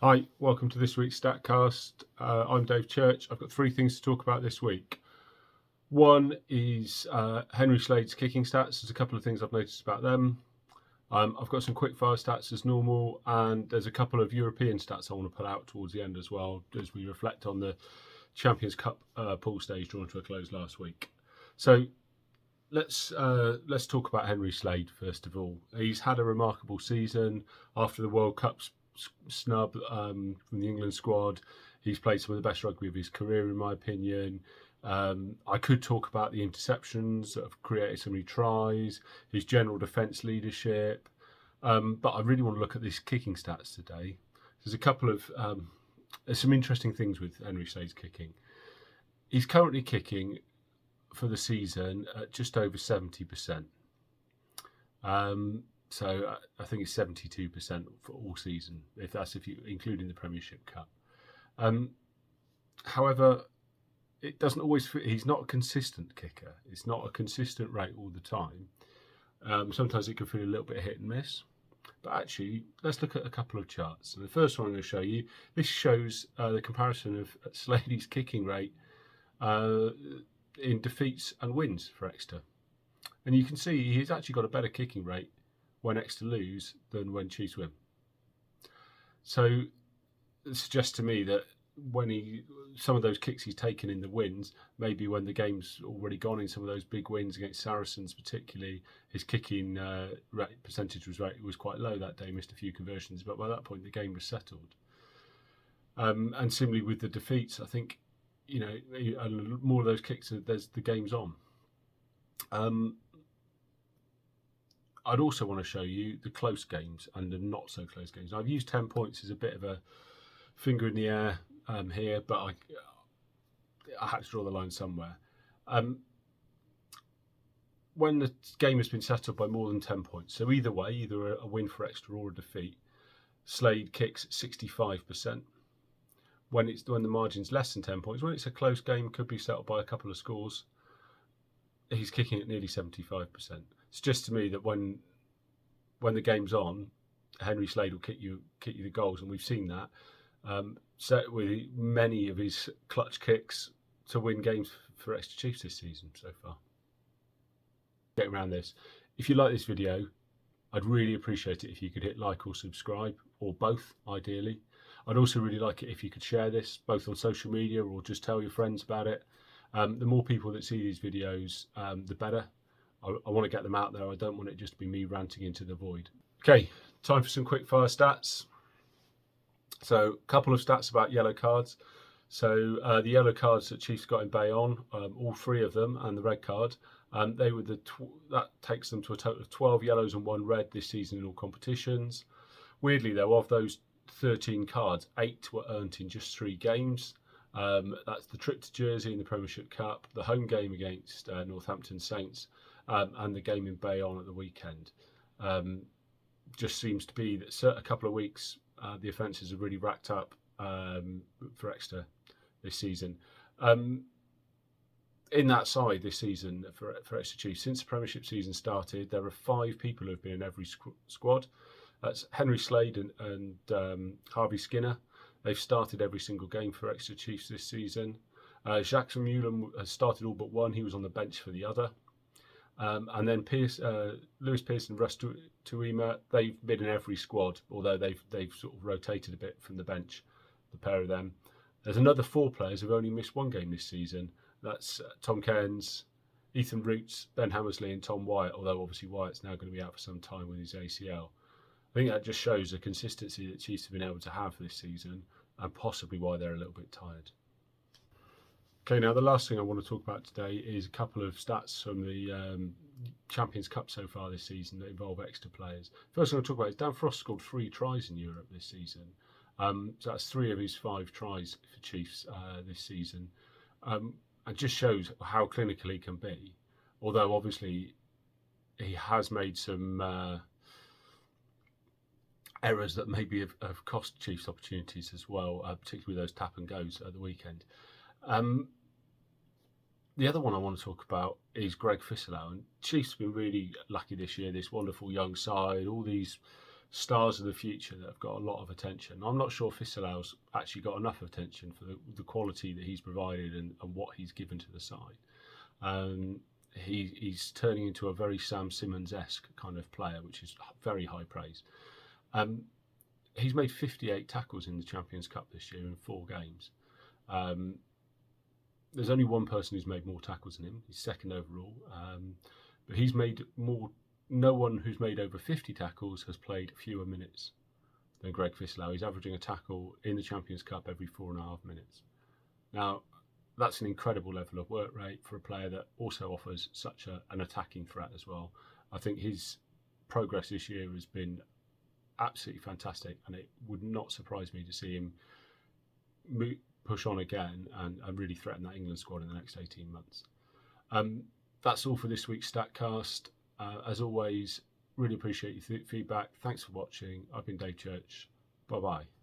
Hi, welcome to this week's Statcast. I'm Dave Church. I've got three things to talk about this week. One is Henry Slade's kicking stats. There's a couple of things I've noticed about them. I've got some quickfire stats as normal, and there's a couple of European stats I want to put out towards the end as well, as we reflect on the Champions Cup pool stage drawn to a close last week. So let's talk about Henry Slade first of all. He's had a remarkable season after the World Cup's snub from the England squad. He's played some of the best rugby of his career, in my opinion. I could talk about the interceptions that have created so many tries, his general defence leadership, but I really want to look at these kicking stats today. There's a couple of there's some interesting things with Henry Slade's kicking. He's currently kicking for the season at just over 70%. So I think it's 72% for all season, if you including the Premiership Cup. However, it doesn't always fit. He's not a consistent kicker. It's not a consistent rate all the time. Sometimes it can feel a little bit hit and miss. But actually, let's look at a couple of charts. And the first one I'm going to show you, this shows the comparison of Slade's kicking rate in defeats and wins for Exeter. And you can see he's actually got a better kicking rate when Exeter lose than when Chiefs win. So it suggests to me that when some of those kicks he's taken in the wins, maybe when the game's already gone in some of those big wins against Saracens particularly, his kicking percentage was quite low that day, missed a few conversions, but by that point the game was settled. And similarly with the defeats, I think, more of those kicks, the game's on. I'd also want to show you the close games and the not so close games. I've used 10 points as a bit of a finger in the air here, but I had to draw the line somewhere. When the game has been settled by more than 10 points, so either way, either a win for Exeter or a defeat, Slade kicks 65%. When the margin's less than 10 points, when it's a close game, could be settled by a couple of scores, he's kicking at nearly 75%. It's just to me that when the game's on, Henry Slade will kick you the goals, and we've seen that. Set with many of his clutch kicks to win games for Exeter Chiefs this season so far. Getting around this, if you like this video, I'd really appreciate it if you could hit like or subscribe, or both, ideally. I'd also really like it if you could share this, both on social media or just tell your friends about it. The more people that see these videos, the better. I want to get them out there. I don't want it just to be me ranting into the void. Okay, time for some quick fire stats. So a couple of stats about yellow cards. So the yellow cards that Chiefs got in Bayonne, all three of them, and the red card, that takes them to a total of 12 yellows and 1 red this season in all competitions. Weirdly though, of those 13 cards, 8 were earned in just 3 games. That's the trip to Jersey in the Premiership Cup, the home game against Northampton Saints, and the game in Bayonne at the weekend. Just seems to be that a couple of weeks the offences have really racked up for Exeter this season. In that side this season for Exeter Chiefs, since the Premiership season started, there are 5 people who have been in every squad. That's Henry Slade and Harvey Skinner. They've started every single game for Exeter Chiefs this season. Jacques Vermeulen has started all but one. He was on the bench for the other. And then Lewis Pearce and Russ Tuima, they've been in every squad, although they've sort of rotated a bit from the bench, the pair of them. There's another 4 players who've only missed 1 game this season. That's Tom Cairns, Ethan Roots, Ben Hammersley and Tom Wyatt, although obviously Wyatt's now going to be out for some time with his ACL. I think that just shows the consistency that Chiefs have been able to have this season, and possibly why they're a little bit tired. Okay, now the last thing I want to talk about today is a couple of stats from the Champions Cup so far this season that involve Exeter players. First thing I'll talk about is Dan Frost scored 3 tries in Europe this season. So that's 3 of his 5 tries for Chiefs this season. It just shows how clinical he can be, although obviously he has made some errors that maybe have cost Chiefs opportunities as well, particularly those tap and goes at the weekend. The other one I want to talk about is Greg Fisilau, and Chiefs have been really lucky this year. This wonderful young side, all these stars of the future that have got a lot of attention. I'm not sure Fisilau's actually got enough attention for the quality that he's provided and what he's given to the side. He's turning into a very Sam Simmons-esque kind of player, which is very high praise. He's made 58 tackles in the Champions Cup this year in 4 games. There's only one person who's made more tackles than him. He's second overall. But he's made more. No one who's made over 50 tackles has played fewer minutes than Greg Fisilau. He's averaging a tackle in the Champions Cup every 4.5 minutes. Now, that's an incredible level of work rate for a player that also offers such an attacking threat as well. I think his progress this year has been absolutely fantastic, and it would not surprise me to see him push on again and really threaten that England squad in the next 18 months. That's all for this week's StatCast. As always, really appreciate your feedback. Thanks for watching. I've been Dave Church. Bye-bye.